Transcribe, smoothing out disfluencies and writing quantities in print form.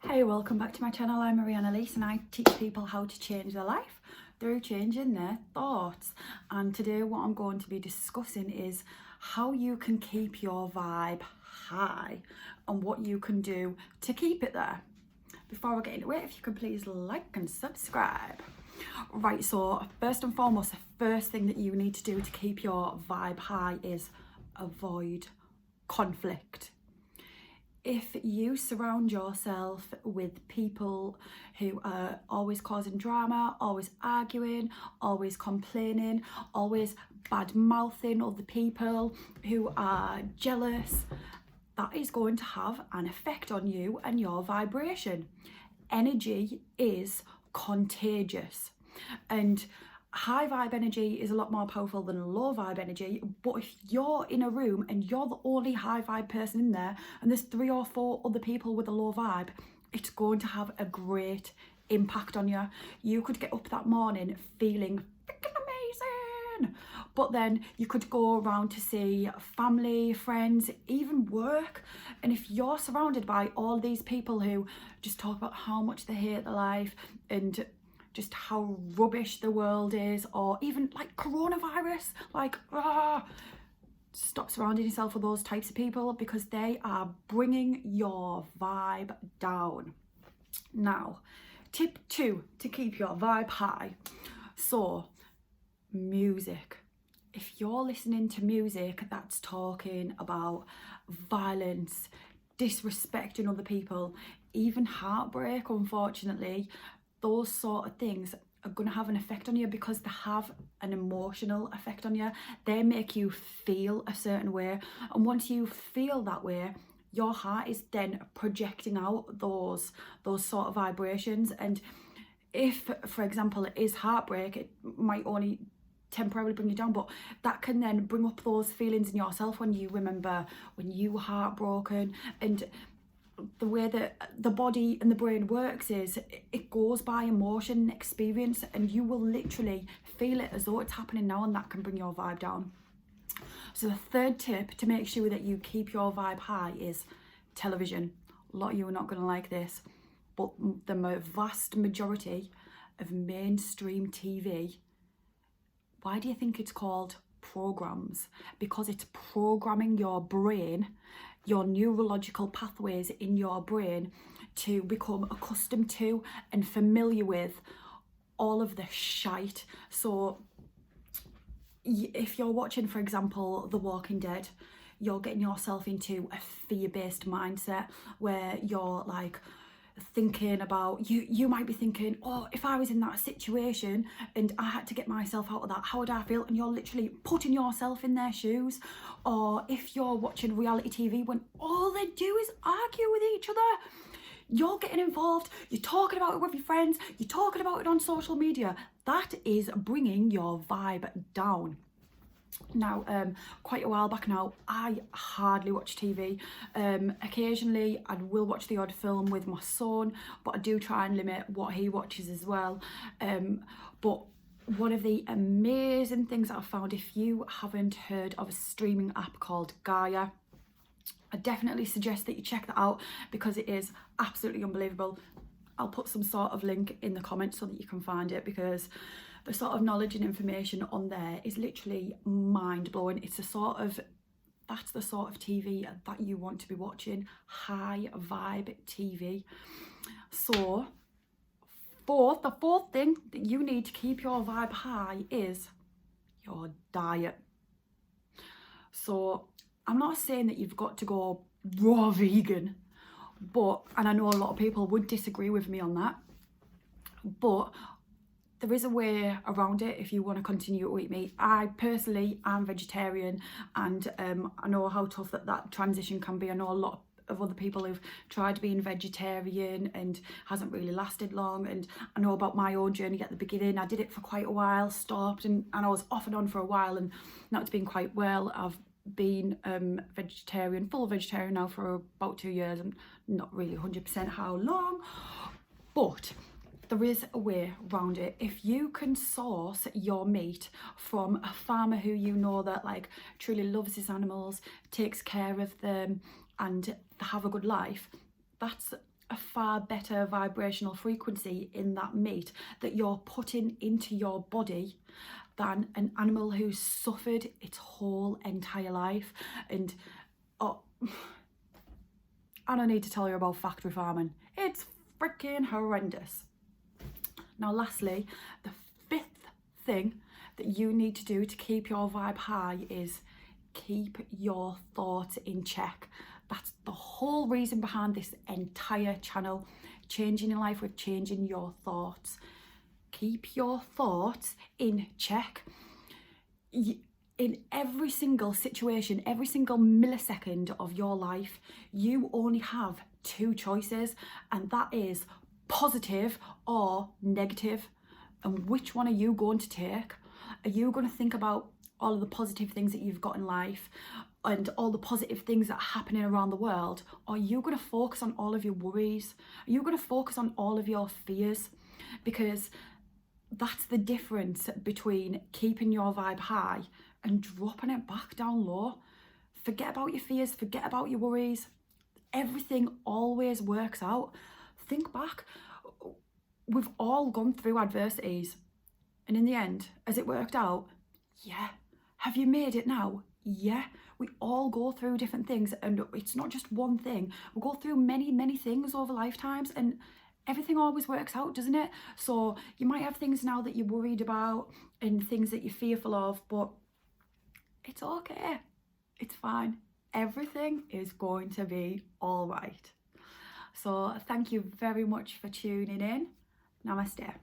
Hey, welcome back to my channel. I'm Marianne Elise and I teach people how to change their life through changing their thoughts. And today what I'm going to be discussing is how you can keep your vibe high and what you can do to keep it there. Before I get into it, if you could please like and subscribe. Right, so first and foremost, the first thing that you need to do to keep your vibe high is avoid conflict. If you surround yourself with people who are always causing drama, always arguing, always complaining, always bad-mouthing other people, who are jealous, that is going to have an effect on you and your vibration. Energy is contagious, and high vibe energy is a lot more powerful than low vibe energy. But if you're in a room and you're the only high vibe person in there and there's 3 or 4 other people with a low vibe, it's going to have a great impact on you. You could get up that morning feeling freaking amazing, but then you could go around to see family, friends, even work, and if you're surrounded by all these people who just talk about how much they hate their life and just how rubbish the world is, or even like coronavirus, stop surrounding yourself with those types of people because they are bringing your vibe down. Now, tip 2 to keep your vibe high. So, music. If you're listening to music that's talking about violence, disrespecting other people, even heartbreak, unfortunately, those sort of things are going to have an effect on you because they have an emotional effect on you. They make you feel a certain way, and once you feel that way, your heart is then projecting out those sort of vibrations. And if, for example, it is heartbreak, it might only temporarily bring you down, but that can then bring up those feelings in yourself when you remember when you were heartbroken. And the way that the body and the brain works is it goes by emotion and experience, and you will literally feel it as though it's happening now, and that can bring your vibe down. So the third tip to make sure that you keep your vibe high is television. A lot of you are not going to like this, but the vast majority of mainstream TV, why do you think it's called programs? Because it's programming your brain, your neurological pathways in your brain, to become accustomed to and familiar with all of the shite. So if you're watching, for example, The Walking Dead, you're getting yourself into a fear-based mindset where you're like thinking about, you might be thinking, oh, if I was in that situation and I had to get myself out of that, how would I feel? And you're literally putting yourself in their shoes. Or if you're watching reality TV when all they do is argue with each other, you're getting involved, you're talking about it with your friends, you're talking about it on social media. That is bringing your vibe down. Now, quite a while back now, I hardly watch TV. Occasionally I will watch the odd film with my son, but I do try and limit what he watches as well. But one of the amazing things that I've found, if you haven't heard of a streaming app called Gaia, I definitely suggest that you check that out because it is absolutely unbelievable. I'll put some sort of link in the comments so that you can find it, because the sort of knowledge and information on there is literally mind-blowing. It's that's the sort of TV that you want to be watching, high vibe TV. So the fourth thing that you need to keep your vibe high is your diet. So I'm not saying that you've got to go raw vegan, and I know a lot of people would disagree with me on that, but there is a way around it if you want to continue to eat meat. I personally am vegetarian, and I know how tough that transition can be. I know a lot of other people who've tried being vegetarian and hasn't really lasted long, and I know about my own journey at the beginning. I did it for quite a while, stopped, and I was off and on for a while, and now it's been quite well. I've been full vegetarian now for about 2 years. I'm not really 100% how long, but there is a way around it. If you can source your meat from a farmer who you know that like truly loves his animals, takes care of them, and have a good life, that's a far better vibrational frequency in that meat that you're putting into your body than an animal who's suffered its whole entire life. And oh, I don't need to tell you about factory farming. It's freaking horrendous. Now, lastly, the fifth thing that you need to do to keep your vibe high is keep your thoughts in check. That's the whole reason behind this entire channel. Changing your life with changing your thoughts. Keep your thoughts in check. In every single situation, every single millisecond of your life, you only have two choices, and that is positive or negative. And which one are you going to take? Are you going to think about all of the positive things that you've got in life and all the positive things that are happening around the world? Or are you going to focus on all of your worries? Are you going to focus on all of your fears? Because that's the difference between keeping your vibe high and dropping it back down low. Forget about your fears, forget about your worries. Everything always works out. Think back. We've all gone through adversities. And in the end, has it worked out? Yeah. Have you made it now? Yeah. We all go through different things, and it's not just one thing. We go through many, many things over lifetimes, and everything always works out, doesn't it? So you might have things now that you're worried about and things that you're fearful of, but it's okay. It's fine. Everything is going to be all right. So thank you very much for tuning in. Namaste.